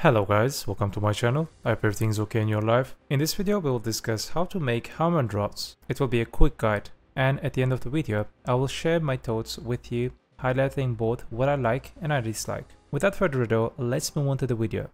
Hello guys, welcome to my channel. I hope everything's okay in your life. In this video we will discuss how to make Harmon Draughts. It will be a quick guide, and at the end of the video I will share my thoughts with you, highlighting both what I like and I dislike. Without further ado, let's move on to the video.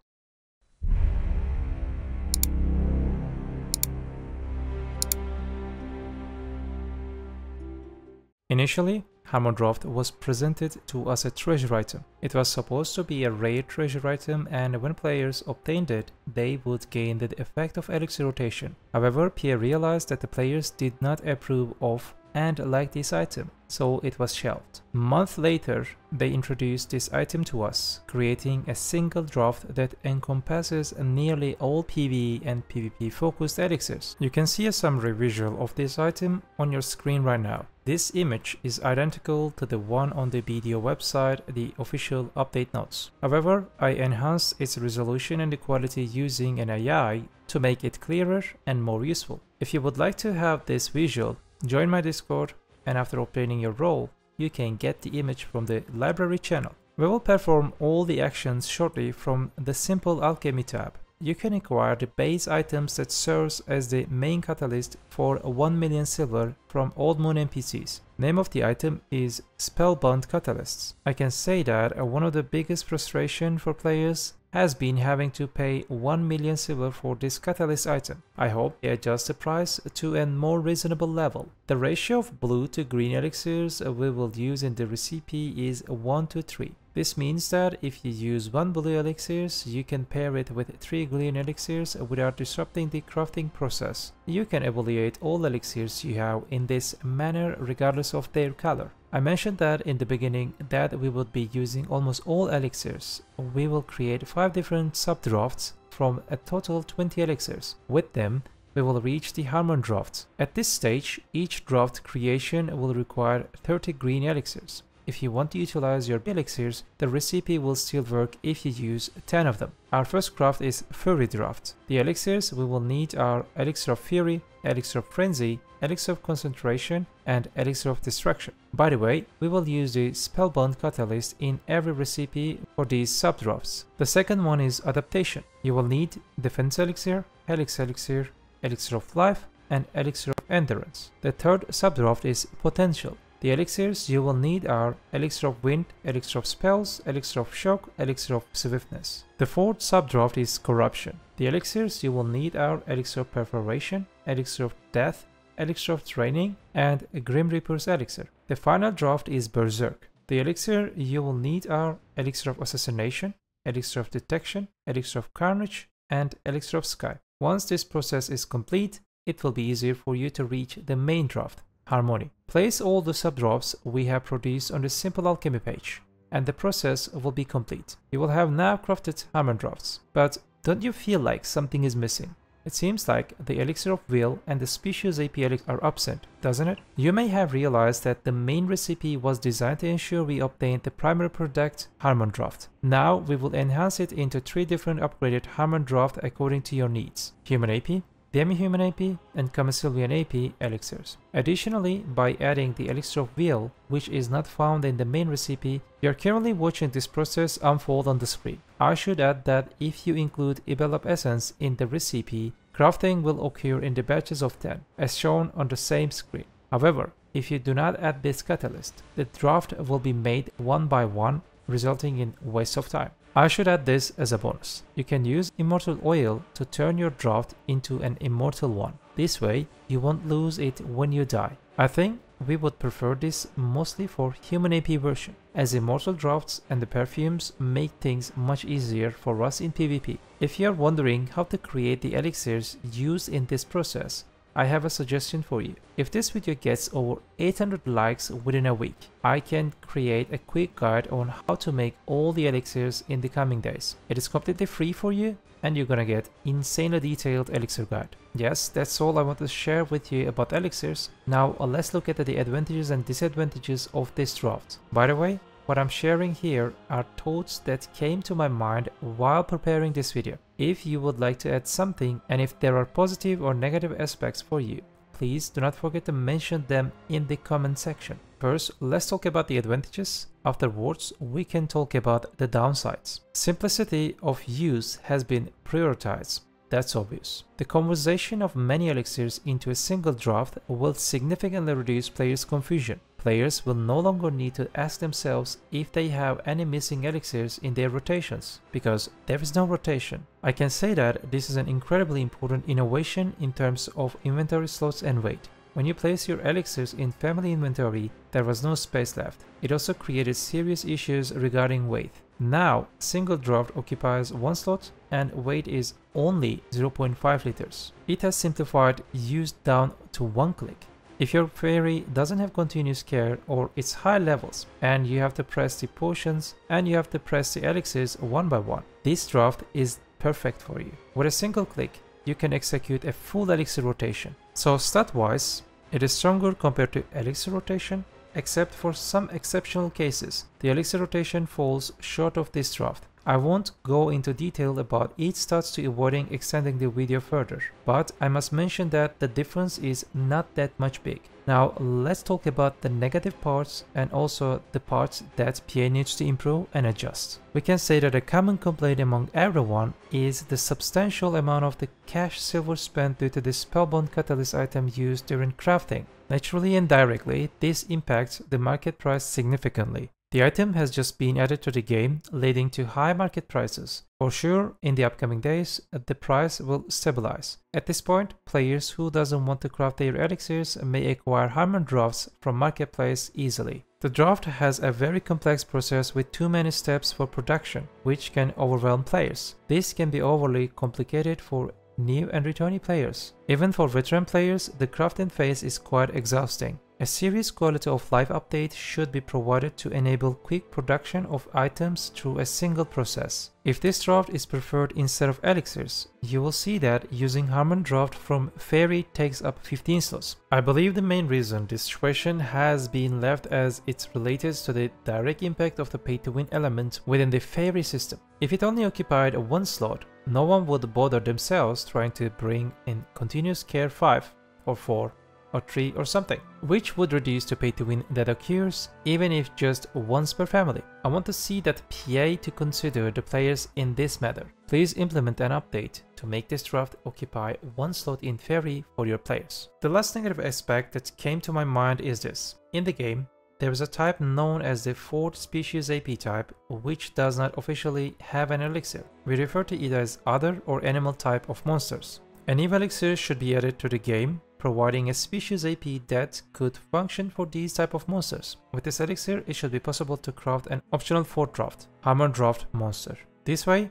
Initially, Harmon Draught was presented to as a treasure item. It was supposed to be a rare treasure item, and when players obtained it, they would gain the effect of elixir rotation. However, Pierre realized that the players did not approve of and like this item, so it was shelved. A month later, they introduced this item to us, creating a single draft that encompasses nearly all PvE and PvP focused elixirs. You can see a summary visual of this item on your screen right now. This image is identical to the one on the BDO website, the official update notes. However, I enhanced its resolution and the quality using an AI to make it clearer and more useful. If you would like to have this visual, join my Discord, and after obtaining your role, you can get the image from the library channel. We will perform all the actions shortly from the simple alchemy tab. You can acquire the base items that serves as the main catalyst for 1 million silver from Old Moon NPCs. Name of the item is Spellbound Catalyst. I can say that one of the biggest frustration for players has been having to pay 1 million silver for this catalyst item. I hope they adjust the price to a more reasonable level. The ratio of blue to green elixirs we will use in the recipe is 1:3. This means that if you use 1 blue elixirs, you can pair it with 3 green elixirs without disrupting the crafting process. You can evaluate all elixirs you have in this manner regardless of their color. I mentioned that in the beginning that we would be using almost all elixirs. We will create 5 different sub-draughts from a total 20 elixirs. With them, we will reach the Harmon Draught. At this stage, each draught creation will require 30 green elixirs. If you want to utilize your elixirs, the recipe will still work if you use 10 of them. Our first craft is Fury Draught. The elixirs we will need are Elixir of Fury, Elixir of Frenzy, Elixir of Concentration, and Elixir of Destruction. By the way, we will use the Spellbound Catalyst in every recipe for these sub-draughts. The second one is Adaptation. You will need Defense Elixir, Helix Elixir, Elixir of Life, and Elixir of Endurance. The third sub-draught is Potential. The elixirs you will need are Elixir of Wind, Elixir of Spells, Elixir of Shock, Elixir of Swiftness. The fourth sub-draught is Corruption. The elixirs you will need are Elixir of Perforation, Elixir of Death, Elixir of Training, and Grim Reaper's Elixir. The final draft is Berserk. The elixir you will need are Elixir of Assassination, Elixir of Detection, Elixir of Carnage, and Elixir of Sky. Once this process is complete, it will be easier for you to reach the main draft, Harmony. Place all the sub-draughts we have produced on the simple alchemy page, and the process will be complete. You will have now crafted Harmon Draughts. But don't you feel like something is missing? It seems like the Elixir of Will and the Species AP Elixir are absent, doesn't it? You may have realized that the main recipe was designed to ensure we obtained the primary product, Harmon Draught. Now we will enhance it into 3 different upgraded Harmon Draught according to your needs: Human AP, Demi-Human AP, and Commissillian AP elixirs. Additionally, by adding the Elixir of Will, which is not found in the main recipe, you are currently watching this process unfold on the screen. I should add that if you include Ibelab Essence in the recipe, crafting will occur in the batches of 10, as shown on the same screen. However, if you do not add this catalyst, the draft will be made one by one, resulting in waste of time. I should add this as a bonus. You can use Immortal Oil to turn your draft into an immortal one. This way, you won't lose it when you die. I think we would prefer this mostly for Human AP version, as Immortal Draughts and the perfumes make things much easier for us in PvP. If you are wondering how to create the elixirs used in this process, I have a suggestion for you. If this video gets over 800 likes within a week, I can create a quick guide on how to make all the elixirs in the coming days. It is completely free for you, and you're gonna get insanely detailed elixir guide. Yes, that's all I want to share with you about elixirs. Now let's look at the advantages and disadvantages of this draft. By the way, what I'm sharing here are thoughts that came to my mind while preparing this video. If you would like to add something, and if there are positive or negative aspects for you, please do not forget to mention them in the comment section. First, let's talk about the advantages. Afterwards, we can talk about the downsides. Simplicity of use has been prioritized. That's obvious. The conversion of many elixirs into a single draft will significantly reduce players' confusion. Players will no longer need to ask themselves if they have any missing elixirs in their rotations, because there is no rotation. I can say that this is an incredibly important innovation in terms of inventory slots and weight. When you place your elixirs in family inventory, there was no space left. It also created serious issues regarding weight. Now, single draft occupies 1 slot and weight is only 0.5 liters. It has simplified use down to 1 click. If your fairy doesn't have continuous care or it's high levels and you have to press the potions and you have to press the elixirs one by one, this draft is perfect for you. With a single click, you can execute a full elixir rotation. So stat-wise, it is stronger compared to elixir rotation, except for some exceptional cases. The elixir rotation falls short of this draft. I won't go into detail about each stats to avoiding extending the video further, but I must mention that the difference is not that much big. Now let's talk about the negative parts and also the parts that PA needs to improve and adjust. We can say that a common complaint among everyone is the substantial amount of the cash silver spent due to the Spellbound Catalyst item used during crafting. Naturally and directly, this impacts the market price significantly. The item has just been added to the game, leading to high market prices. For sure, in the upcoming days, the price will stabilize. At this point, players who doesn't want to craft their elixirs may acquire Harmon drafts from marketplace easily. The draft has a very complex process with too many steps for production, which can overwhelm players. This can be overly complicated for new and returning players. Even for veteran players, the crafting phase is quite exhausting. A serious quality of life update should be provided to enable quick production of items through a single process. If this draft is preferred instead of elixirs, you will see that using Harmon draft from Fairy takes up 15 slots. I believe the main reason this situation has been left as it's related to the direct impact of the pay-to-win element within the Fairy system. If it only occupied 1 slot, no one would bother themselves trying to bring in continuous care 5 or 4 or 3 or something, which would reduce the pay to win that occurs even if just once per family. I want to see that PA to consider the players in this matter. Please implement an update to make this draft occupy 1 slot in Fairy for your players. The last negative aspect that came to my mind is this. In the game, there is a type known as the 4th species AP type, which does not officially have an elixir. We refer to it as other or animal type of monsters. A new elixir should be added to the game, providing a species AP that could function for these type of monsters. With this elixir, it should be possible to craft an optional 4th draft, Harmon draft monster. This way,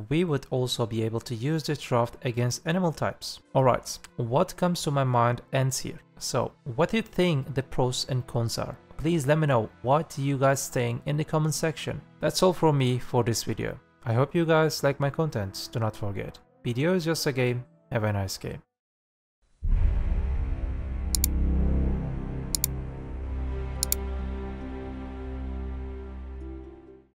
we would also be able to use this draft against animal types. Alright, what comes to my mind ends here. So, what do you think the pros and cons are? Please let me know what you guys think in the comment section. That's all from me for this video. I hope you guys like my content. Do not forget, BDO is just a game. Have a nice game.